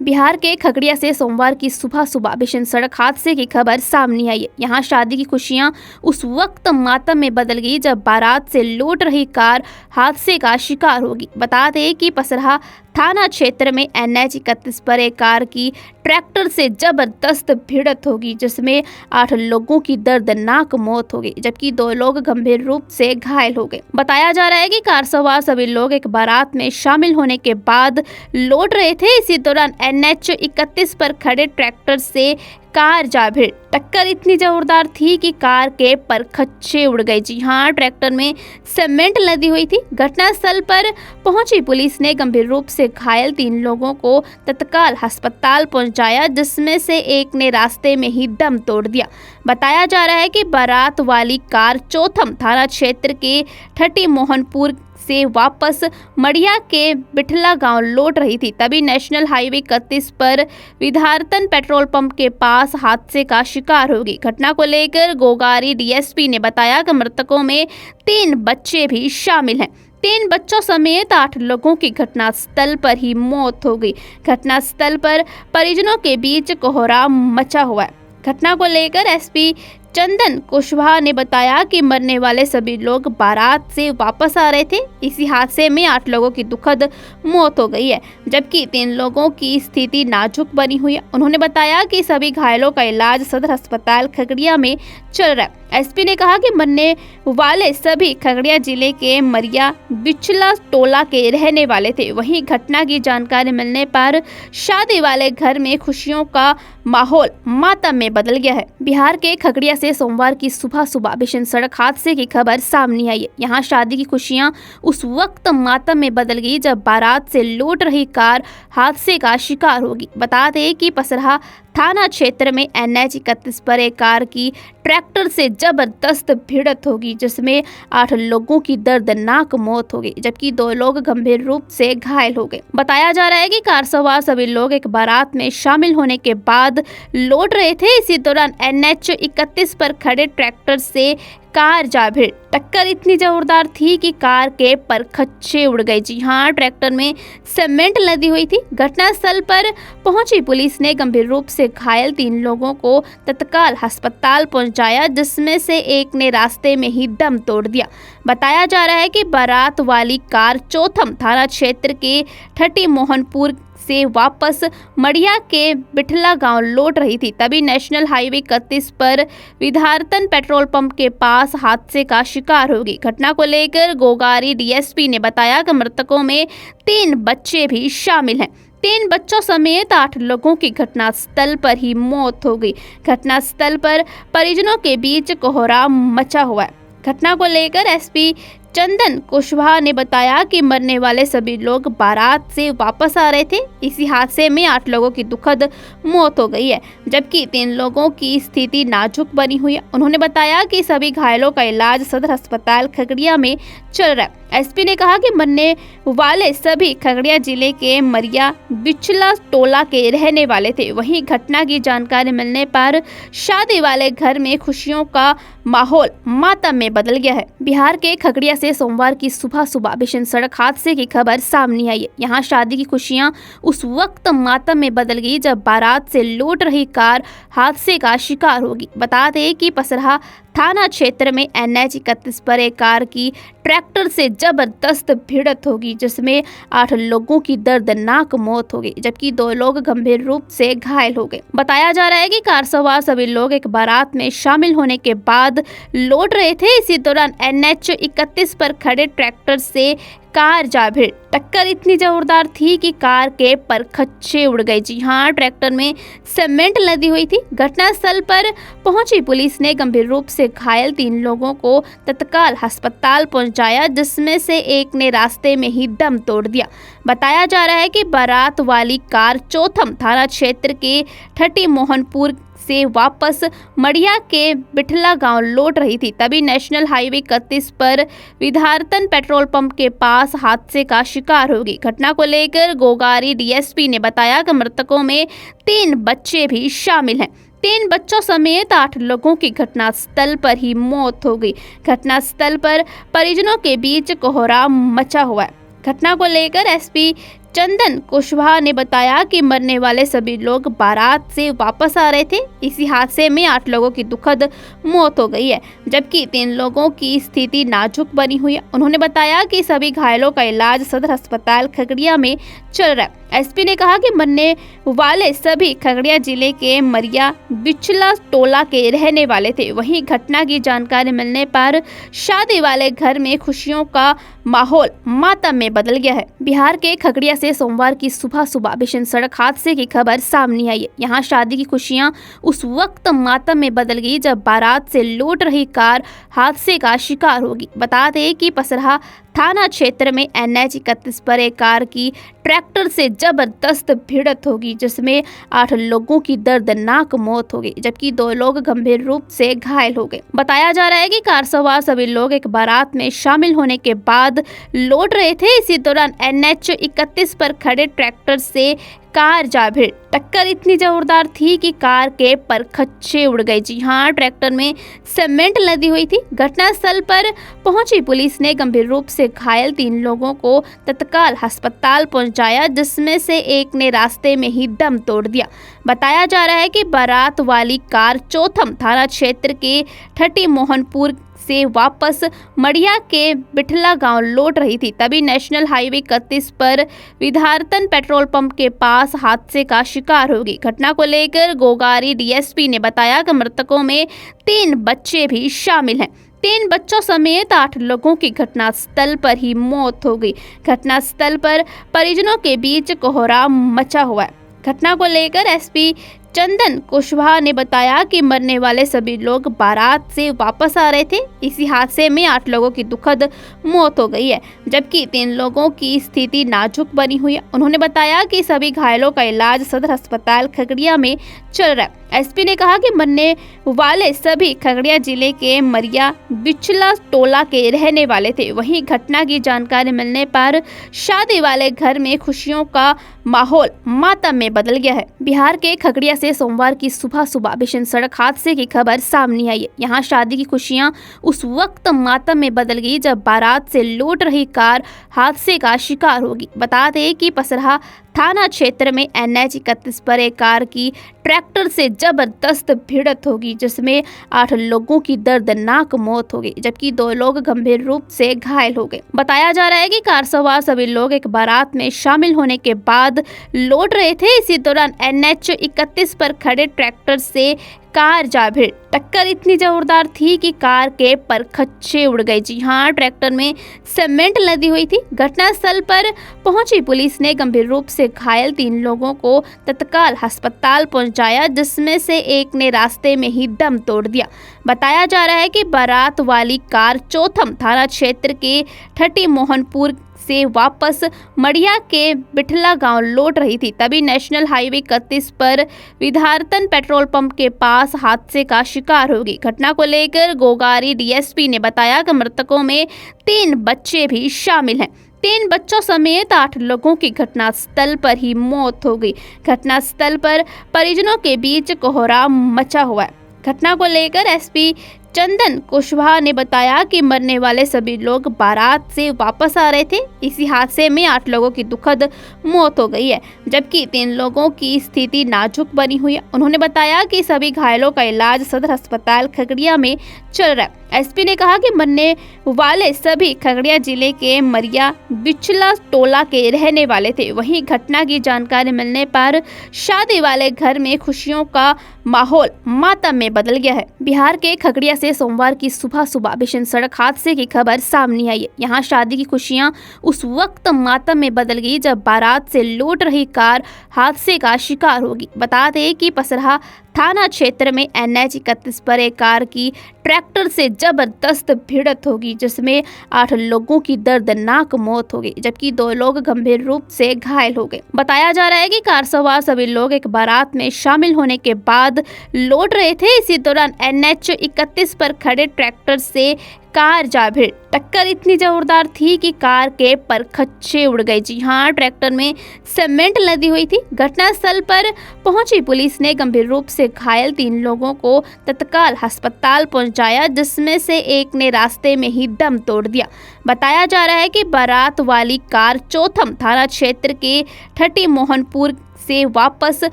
बिहार के खगड़िया से सोमवार की सुबह सुबह भीषण सड़क हादसे की खबर सामने आई है। यहाँ शादी की खुशियां उस वक्त मातम में बदल गई जब बारात से लौट रही कार हादसे का शिकार होगी। बता दें कि पसराहा थाना क्षेत्र में NH 31 पर एक कार की ट्रैक्टर से जबरदस्त भिड़ंत होगी, जिसमें 8 लोगों की दर्दनाक मौत हो गई, जबकि 2 लोग गंभीर रूप से घायल हो गए। बताया जा रहा है कि कार सवार सभी लोग एक बारात में शामिल होने के बाद लौट रहे थे। इसी दौरान NH 31 पर खड़े ट्रैक्टर से कार जा भिड़ी। टक्कर इतनी जोरदार थी कि कार के परखच्चे उड़ गए। जी हाँ, ट्रैक्टर में सीमेंट लदी हुई थी। घटनास्थल पर पहुंची पुलिस ने गंभीर रूप से घायल 3 लोगों को तत्काल अस्पताल पहुंचाया, जिसमें से एक ने रास्ते में ही दम तोड़ दिया। बताया जा रहा है कि बारात वाली कार चौथम थाना क्षेत्र के ठटी मोहनपुर से वापस मड़िया के बिठला गांव लौट रही थी। तभी नेशनल हाईवे 31 पर विधारतन पेट्रोल पंप के पास हादसे का शिकार हो गई। घटना को लेकर गोगारी DSP ने बताया कि मृतकों में 3 बच्चे भी शामिल हैं। 3 बच्चों समेत 8 लोगों की घटनास्थल पर ही मौत हो गई। घटनास्थल पर परिजनों के बीच कोहराम मचा हुआ है। घटना को लेकर SP चंदन कुशवाहा ने बताया कि मरने वाले सभी लोग बारात से वापस आ रहे थे। इसी हादसे में 8 लोगों की दुखद मौत हो गई है, जबकि 3 लोगों की स्थिति नाजुक बनी हुई है। उन्होंने बताया कि सभी घायलों का इलाज सदर अस्पताल खगड़िया में चल रहा है। SP ने कहा कि मरने वाले सभी खगड़िया जिले के मरिया बिचला टोला के रहने वाले थे। वहीं घटना की जानकारी मिलने पर शादी वाले घर में खुशियों का माहौल मातम में बदल गया है। बिहार के खगड़िया से सोमवार की सुबह सुबह भीषण सड़क हादसे की खबर सामने आई है। यहाँ शादी की खुशियां उस वक्त मातम में बदल गई जब बारात से लौट रही कार हादसे का शिकार होगी। बता दें कि पसराहा थाना क्षेत्र में NH 31 पर एक कार की ट्रैक्टर से जबरदस्त भिड़ंत होगी, जिसमें 8 लोगों की दर्दनाक मौत हो गई, जबकि 2 लोग गंभीर रूप से घायल हो गए। बताया जा रहा है कि कार सवार सभी लोग एक बारात में शामिल होने के बाद लौट रहे थे। इसी दौरान NH 31 पर खड़े ट्रैक्टर से कार जा भिड़ी। टक्कर इतनी जोरदार थी कि कार के परखच्चे उड़ गए। जी हाँ, ट्रैक्टर में सीमेंट लदी हुई थी। घटनास्थल पर पहुंची पुलिस ने गंभीर रूप से घायल 3 लोगों को तत्काल अस्पताल पहुंचाया, जिसमें से एक ने रास्ते में ही दम तोड़ दिया। बताया जा रहा है कि बारात वाली कार चौथम थाना क्षेत्र के ठटी मोहनपुर से वापस मड़िया के बिठला गांव लौट रही थी। तभी नेशनल हाईवे 31 पर विधारतन पेट्रोल पंप के पास हादसे का शिकार हो गई। घटना को लेकर गोगारी DSP ने बताया कि मृतकों में 3 बच्चे भी शामिल हैं। 3 बच्चों समेत 8 लोगों की घटनास्थल पर ही मौत हो गई। घटनास्थल पर परिजनों के बीच कोहराम मचा हुआ है। घटना को लेकर SP चंदन कुशवाहा ने बताया कि मरने वाले सभी लोग बारात से वापस आ रहे थे। इसी हादसे में 8 लोगों की दुखद मौत हो गई है, जबकि 3 लोगों की स्थिति नाजुक बनी हुई है। उन्होंने बताया कि सभी घायलों का इलाज सदर अस्पताल खगड़िया में चल रहा है। SP ने कहा कि मरने वाले सभी खगड़िया जिले के मरिया बिचला टोला के रहने वाले थे। वहीं घटना की जानकारी मिलने पर शादी वाले घर में खुशियों का माहौल मातम में बदल गया है। बिहार के खगड़िया से सोमवार की सुबह सुबह भीषण सड़क हादसे की खबर सामने आई है। यहाँ शादी की खुशियां उस वक्त मातम में बदल गई जब बारात से लौट रही कार हादसे का शिकार होगी। बता दें कि पसराहा थाना क्षेत्र में NH 31 पर एक कार की ट्रैक्टर से जबरदस्त भिड़ंत होगी, जिसमें 8 लोगों की दर्दनाक मौत हो गई, जबकि 2 लोग गंभीर रूप से घायल हो गए। बताया जा रहा है कि कार सवार सभी लोग एक बारात में शामिल होने के बाद लौट रहे थे। इसी दौरान NH 31 पर खड़े ट्रैक्टर से कार जा भिड़ी। टक्कर इतनी जोरदार थी कि कार के परखच्चे उड़ गए। जी हाँ, ट्रैक्टर में सीमेंट लदी हुई थी। घटनास्थल पर पहुंची पुलिस ने गंभीर रूप से घायल 3 लोगों को तत्काल अस्पताल पहुंचाया, जिसमें से एक ने रास्ते में ही दम तोड़ दिया। बताया जा रहा है कि बारात वाली कार चौथम थाना क्षेत्र के ठटी मोहनपुर से वापस मड़िया के बिठला गांव लौट रही थी। तभी नेशनल हाईवे 31 पर विधारतन पेट्रोल पंप के पास हादसे का शिकार हो गई। घटना को लेकर गोगारी DSP ने बताया कि मृतकों में 3 बच्चे भी शामिल हैं। 3 बच्चों समेत 8 लोगों की घटनास्थल पर ही मौत हो गई। घटनास्थल पर परिजनों के बीच कोहराम मचा हुआ है। घटना को लेकर SP चंदन कुशवाहा ने बताया कि मरने वाले सभी लोग बारात से वापस आ रहे थे। इसी हादसे में 8 लोगों की दुखद मौत हो गई है, जबकि 3 लोगों की स्थिति नाजुक बनी हुई है। उन्होंने बताया कि सभी घायलों का इलाज सदर अस्पताल खगड़िया में चल रहा है। एसपी ने कहा कि मरने वाले सभी खगड़िया जिले के मरिया बिचला टोला के रहने वाले थे। वहीं घटना की जानकारी मिलने पर शादी वाले घर में खुशियों का माहौल मातम में बदल गया है। बिहार के खगड़िया से सोमवार की सुबह भीषण सड़क हादसे की खबर सामने आई है। यहाँ शादी की खुशियां उस वक्त मातम में बदल गई जब बारात से लौट रही कार हादसे का शिकार होगी। बता दें कि पसराहा थाना क्षेत्र में NH 31 पर एक कार की ट्रैक्टर से जबरदस्त भिड़ंत होगी, जिसमें 8 लोगों की दर्दनाक मौत हो गई, जबकि 2 लोग गंभीर रूप से घायल हो गए। बताया जा रहा है कि कार सवार सभी लोग एक बारात में शामिल होने के बाद लौट रहे थे। इसी दौरान NH 31 पर खड़े ट्रैक्टर से कार जा भिड़ी। टक्कर इतनी जोरदार थी कि कार के परखच्चे उड़ गए। जी हाँ, ट्रैक्टर में सीमेंट लदी हुई थी। घटनास्थल पर पहुंची पुलिस ने गंभीर रूप से घायल 3 लोगों को तत्काल अस्पताल पहुंचाया, जिसमें से एक ने रास्ते में ही दम तोड़ दिया। बताया जा रहा है कि बारात वाली कार चौथम थाना क्षेत्र के ठटी मोहनपुर से वापस मड़िया के बिठला गांव लौट रही थी। तभी नेशनल हाईवे 31 पर विधारतन पेट्रोल पंप के पास हादसे का शिकार होगी। घटना को लेकर गोगारी डीएसपी ने बताया कि मृतकों में 3 बच्चे भी शामिल हैं। 3 बच्चों समेत 8 लोगों की घटनास्थल पर ही मौत हो गई। घटनास्थल पर परिजनों के बीच कोहराम मचा हुआ है। घटना को लेकर एसपी चंदन कुशवाहा ने बताया कि मरने वाले सभी लोग बारात से वापस आ रहे थे। इसी हादसे में 8 लोगों की दुखद मौत हो गई है, जबकि 3 लोगों की स्थिति नाजुक बनी हुई है। उन्होंने बताया कि सभी घायलों का इलाज सदर अस्पताल खगड़िया में चल रहा है। एसपी ने कहा कि मरने वाले सभी खगड़िया जिले के मरिया बिचला टोला के रहने वाले थे। वहीं घटना की जानकारी मिलने पर शादी वाले घर में खुशियों का माहौल मातम में बदल गया है। बिहार के खगड़िया से सोमवार की सुबह भीषण सड़क हादसे की खबर सामने आई है। यहाँ शादी की खुशियां उस वक्त मातम में बदल गई जब बारात से लौट रही कार हादसे का शिकार होगी। बता दें कि पसराहा थाना क्षेत्र में NH 31 पर एक कार की ट्रैक्टर से जबरदस्त भिड़ंत होगी, जिसमें 8 लोगों की दर्दनाक मौत हो गई, जबकि 2 लोग गंभीर रूप से घायल हो गए। बताया जा रहा है कि कार सवार सभी लोग एक बारात में शामिल होने के बाद लौट रहे थे। इसी दौरान NH 31 पर खड़े ट्रैक्टर से कार जा भिड़ी। टक्कर इतनी जोरदार थी कि कार के परखच्चे उड़ गए। जी हाँ, ट्रैक्टर में सीमेंट लदी हुई थी। घटनास्थल पर पहुंची पुलिस ने गंभीर रूप से घायल 3 लोगों को तत्काल अस्पताल पहुंचाया, जिसमें से एक ने रास्ते में ही दम तोड़ दिया। बताया जा रहा है कि बारात वाली कार चौथम थाना क्षेत्र के ठटी मोहनपुर से वापस मड़िया के बिठला गांव लौट रही थी। तभी नेशनल हाईवे 31 पर विधारतन पेट्रोल पंप के पास हादसे का शिकार होगी। घटना को लेकर गोगारी डीएसपी ने बताया कि मृतकों में 3 बच्चे भी शामिल हैं। 3 बच्चों समेत 8 लोगों की घटनास्थल पर ही मौत हो गई। घटनास्थल पर परिजनों के बीच कोहराम मचा हुआ है। घटना को लेकर एसपी चंदन कुशवाहा ने बताया कि मरने वाले सभी लोग बारात से वापस आ रहे थे। इसी हादसे में 8 लोगों की दुखद मौत हो गई है, जबकि 3 लोगों की स्थिति नाजुक बनी हुई है। उन्होंने बताया कि सभी घायलों का इलाज सदर अस्पताल खगड़िया में चल रहा है। एसपी ने कहा कि मरने वाले सभी खगड़िया जिले के मरिया बिचला टोला के रहने वाले थे। वहीं घटना की जानकारी मिलने पर शादी वाले घर में खुशियों का माहौल मातम में बदल गया है। बिहार के खगड़िया से सोमवार की सुबह भीषण सड़क हादसे की खबर सामने आई है। यहाँ शादी की खुशियां उस वक्त मातम में बदल गई जब बारात से लौट रही कार हादसे का शिकार होगी। बता दें कि पसराहा थाना क्षेत्र में NH 31 पर एक कार की ट्रैक्टर से जबरदस्त भिड़ंत होगी, जिसमें 8 लोगों की दर्दनाक मौत हो गई, जबकि 2 लोग गंभीर रूप से घायल हो गए। बताया जा रहा है कि कार सवार सभी लोग एक बारात में शामिल होने के बाद लौट रहे थे। इसी दौरान NH 31 पर खड़े ट्रैक्टर से कार जा भिड़ी। टक्कर इतनी जोरदार थी कि कार के परखच्चे उड़ गए। जी हाँ, ट्रैक्टर में सीमेंट लदी हुई थी। घटनास्थल पर पहुंची पुलिस ने गंभीर रूप से घायल 3 लोगों को तत्काल अस्पताल पहुंचाया, जिसमें से एक ने रास्ते में ही दम तोड़ दिया। बताया जा रहा है कि बारात वाली कार चौथम थाना क्षेत्र के ठटी मोहनपुर से वापस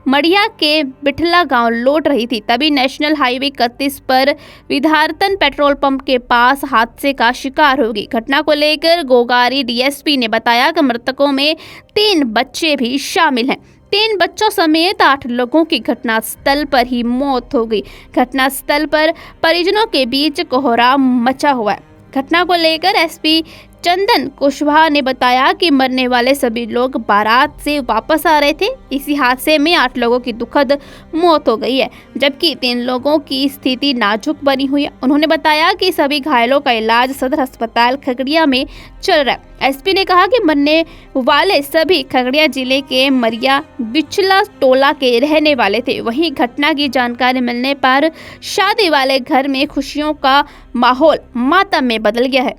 मड़िया के बिठला गांव लौट रही थी। तभी नेशनल हाईवे 31 पर विधारतन पेट्रोल पंप के पास हादसे का शिकार हो गई। घटना को लेकर गोगारी डीएसपी ने बताया कि मृतकों में 3 बच्चे भी शामिल हैं। 3 बच्चों समेत 8 लोगों की घटनास्थल पर ही मौत हो गई। घटनास्थल पर परिजनों के बीच कोहराम मचा हुआ है। घटना को लेकर एसपी चंदन कुशवाहा ने बताया कि मरने वाले सभी लोग बारात से वापस आ रहे थे। इसी हादसे में 8 लोगों की दुखद मौत हो गई है, जबकि 3 लोगों की स्थिति नाजुक बनी हुई है। उन्होंने बताया कि सभी घायलों का इलाज सदर अस्पताल खगड़िया में चल रहा है। एसपी ने कहा कि मरने वाले सभी खगड़िया जिले के मरिया बिचला टोला के रहने वाले थे। वहीं घटना की जानकारी मिलने पर शादी वाले घर में खुशियों का माहौल मातम में बदल गया है।